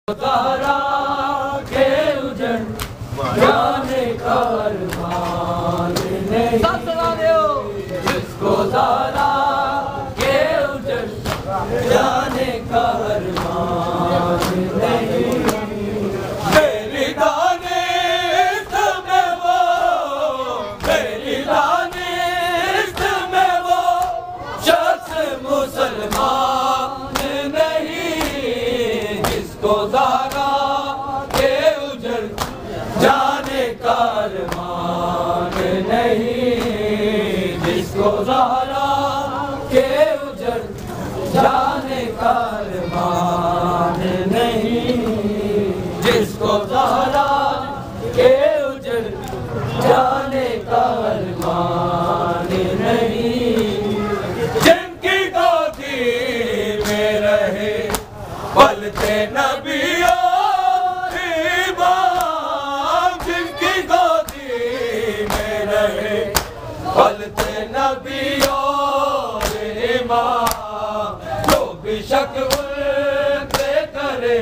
زہرا کے اجڑ جانے کا ارمان نہیں، جس کو زہرا کے اجڑ جانے کا ارمان نہیں، میری دانست میں وہ، میری دانست میں وہ شخص مسلمان نہیں، جس کو زہرا کے اجڑ جانے کا ارمان نہیں، جس کو زہرا کے اجڑ جانے کا ارمان نہیں، جس کو زہرا کے اجڑ جانے کا ارمان نہیں، جن کی گودی میں رہے پلتے نبی اور امام، جن کی گودی میں رہے پلتے نبی اور امام، جو بھی شک ان پہ کرے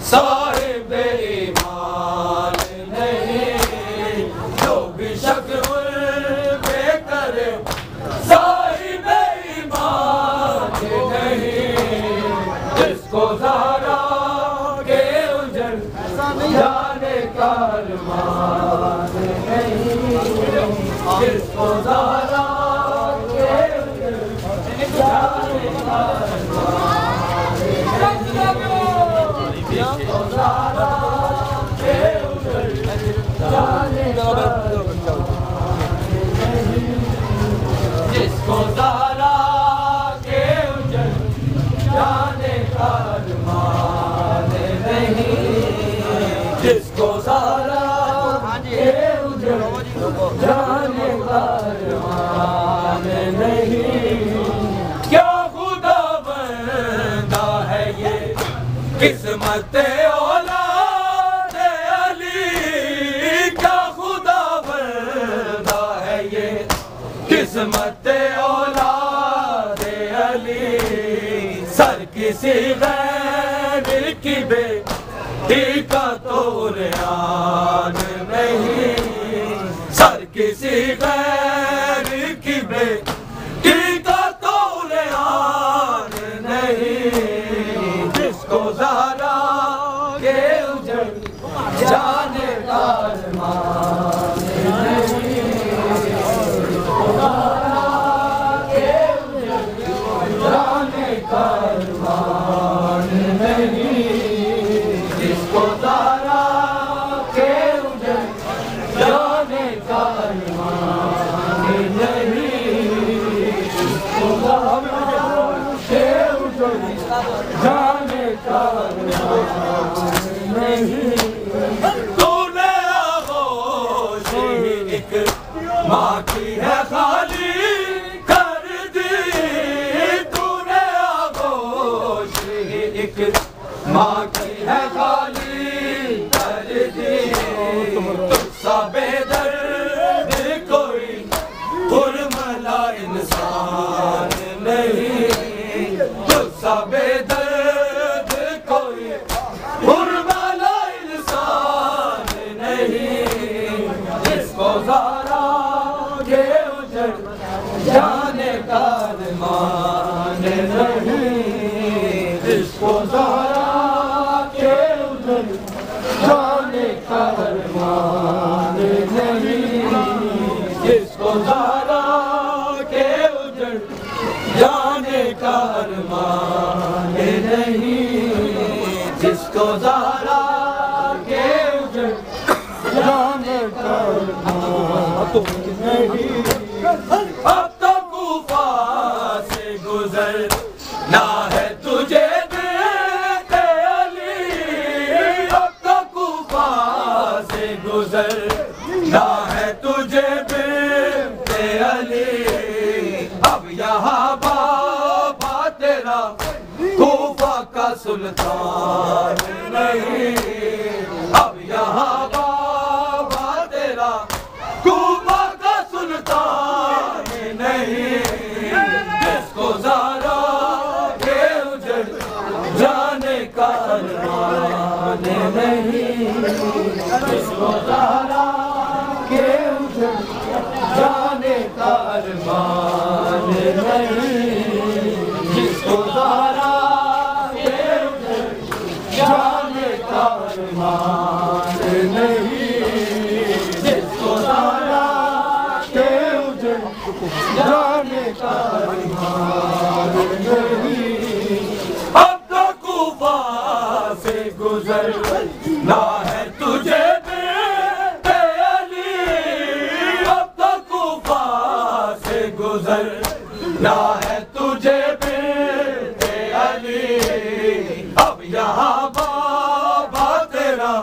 صاحب ایمان نہیں، جو بھی شک ان پہ کرے صاحب ایمان نہیں، جس کو زہرا کے اجڑ جانے کا ارمان نہیں، جس کو زہرا کے اجڑ جانے کا ارمان نہیں، جس کو زہرا کے اجڑ جانے کا ارمان نہیں، جس کو زہرا کے اجڑ جانے کا ارمان نہیں، جس کو زہرا کے اجڑ جانے کا ارمان نہیں، کیا خدا بندہ ہے یہ قسمت اولاد علی، کیا خدا بندہ ہے یہ قسمت اولاد علی، سر کسی غیر کی بیٹی کا تو ریان نہیں، سر کسی غیر کی بیٹی کا تو ریان نہیں، جس کو زہرا کے اجڑ جانے کا ارمان نہیں، جس کو زہرا کے اجڑ جانے کا ارمان نہیں، جس کو زہرا کے اجڑ جانے کا ارمان نہیں، جس کو زہرا کے اجڑ جانے کا ارمان نہیں، تو نے آغوش ایک ماں کی ہے خالی کر دی، تو نے آغوش ایک ماں کی ہے خالی کر دی، تجھ سا بے درد کوئی حرملا انسان نہیں، تجھ سا بے درد کوئی حرملا انسان نہیں، جس کو زہرا کے اجڑ جانے کا ارمان نہیں، جس کو زہرا کے اجڑ جانے کا ارمان نہیں، جس کو زہرا کے اجڑ جانے کا ارمان نہیں، جس کو زہرا کے اجڑ جانے کا ارمان نہیں، اب تو کوفہ سے گزرنا ہے تجھے دیتے علی، اب تو کوفہ سے گزرنا ہے تجھے دیتے علی، اب یہاں بابا تیرا کوفہ کا سلطان نہیں، اب یہاں بابا تیرا کوفہ کا سلطان نہیں، جس کو زہرا کے اجڑ جانے کا ارمان نہیں جس کو زہرا کے اجڑ جانے کا ارمان نہیں جس کو زہرا کے اجڑ جانے کا ارمان نہیں جس کو زہرا کے اجڑ جانے کا ارمان نہیں اب تو کوفہ سے گزرنا ہے تجھے بنت علی اب تو کوفہ سے گزرنا ہے تجھے بنت علی اب یہاں بابا تیرا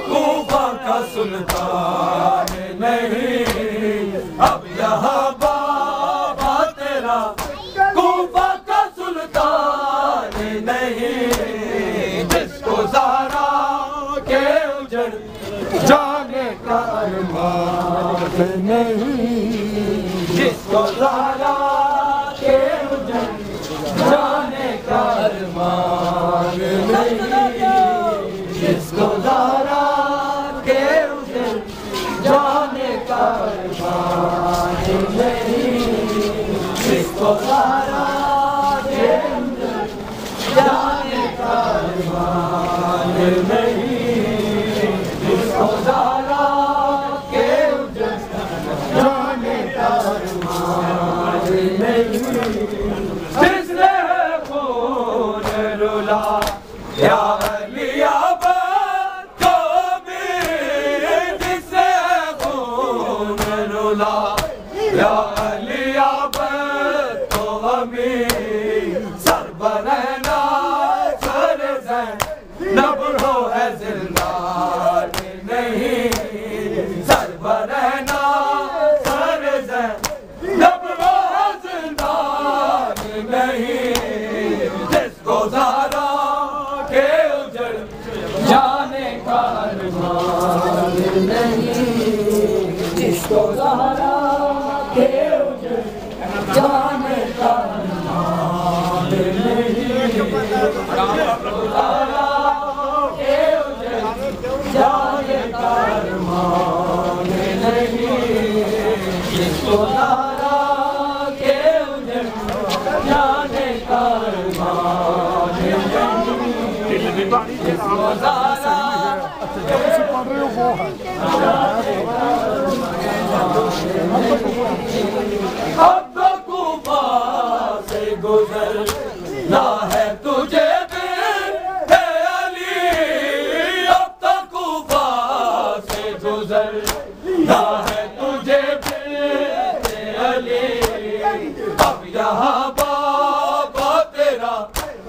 کوفہ کا سلطان نہیں اب یہاں بابا تیرا کوفہ کا سلطان نہیں جس کو زہرا کے اجڑ جانے کا ارمان نہیں جس کو زہرا کے اجڑ جانے کا ارمان نہیں جس کو زہرا کے اجڑ جانے کا ارمان نہیں جس کو زہرا کے اجڑ جانے کا ارمان نہیں جس کو زہرا کے اجڑ جانے کا ارمان نہیں جس نے خون رلا یا علی آباد کو بھی جس نے خون رلا یا علی آباد کو بھی سر برہنا سر زینب ہو ہے زندان نہیں سر برہنا سر زینب ہو ہے زندان نہیں جس کو زہرا کے اجڑ جانے کا ارمان نہیں جس کو زہرا کے اجڑ جانے کا ارمان نہیں جس کو زہرا کے اجڑ جانے کا ارمان نہیں جس کو زہرا کے اجڑ جانے کا ارمان نہیں جس کو زہرا اب تو کوفہ سے گزرنا ہے تجھے بنت علی اب تو کوفہ سے گزرنا ہے تجھے بنت علی اب یہاں بابا تیرا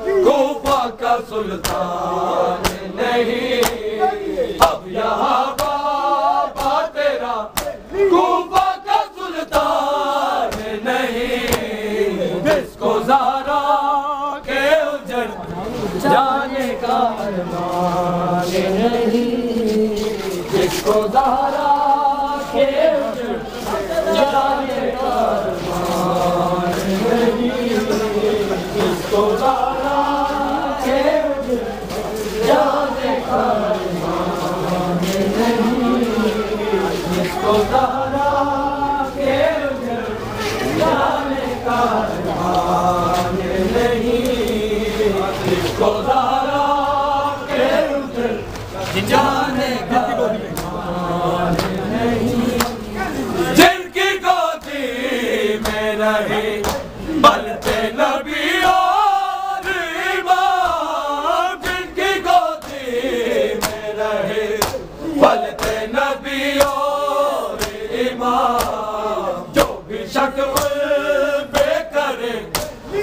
کوفہ کا سلطان نہیں اب یہاں بابا تیرا کوفہ کا سلطان نہیں جس کو زہرا کے اجڑ جانے کا ارمان نہیں جس کو زہرا کے اجڑ جانے کا ارمان نہیں جس کو زہرا کے اجڑ جانے کا ارمان نہیں جس کو زہرا کے اجڑ جانے کا ارمان نہیں جس کو زہرا کے اجڑ جانے کا ارمان نہیں جن کی گودی میں رہے بلتے نبی اور ایمان جن کی گودی میں رہے بلتے نبی اور ایمان جو بھی شک پہ کرے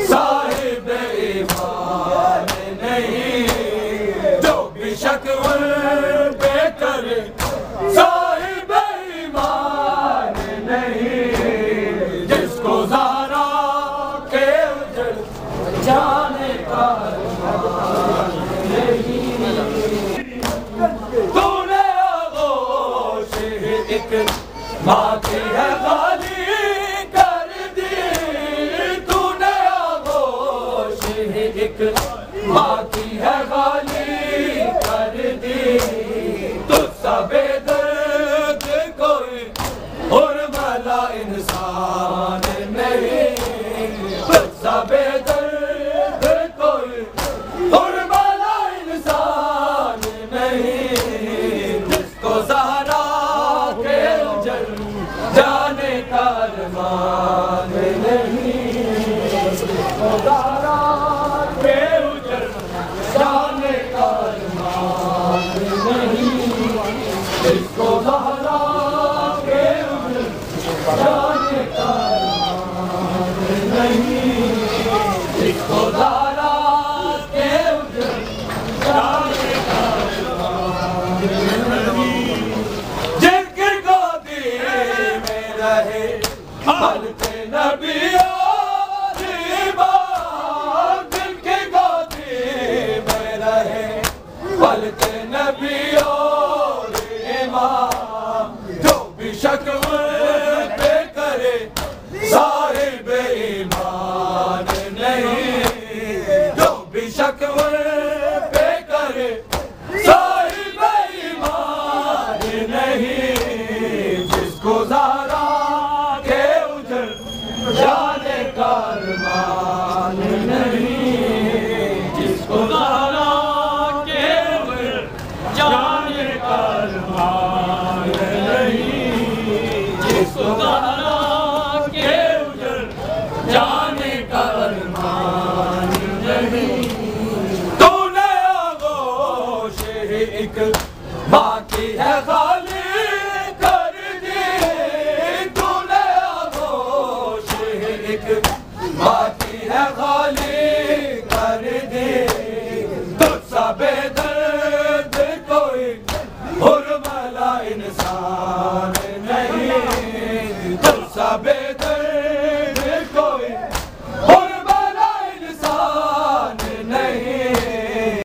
صاحب ایمان نہیں جو بھی شک پہ کرے صاحب ایمان نہیں جس کو زہرا کے اجڑ جانے کا ارمان نہیں تو نے آغوش ایک ماں کی ہے غالی کر دی تو نے آغوش ایک ماں کی ہے غالی کر نبی اور امام جو بھی شک پہ کرے صاحب ایمان نہیں جو بھی شک پہ کرے صاحب ایمان نہیں جس کو زہرا کے اجڑ جانے کا ارمان نہیں جس کو زہرا کے اجڑ جانے کا ارمان نہیں جس کو زہرا کے اجڑ جانے کا ارمان نہیں تو نے آغوش ایک باقی ہے خالی کر دی تو نے آغوش ایک باقی ہے خالی کر دی تجھ سا بے درد کوئی حرملا انسان نہیں تجھ سا بے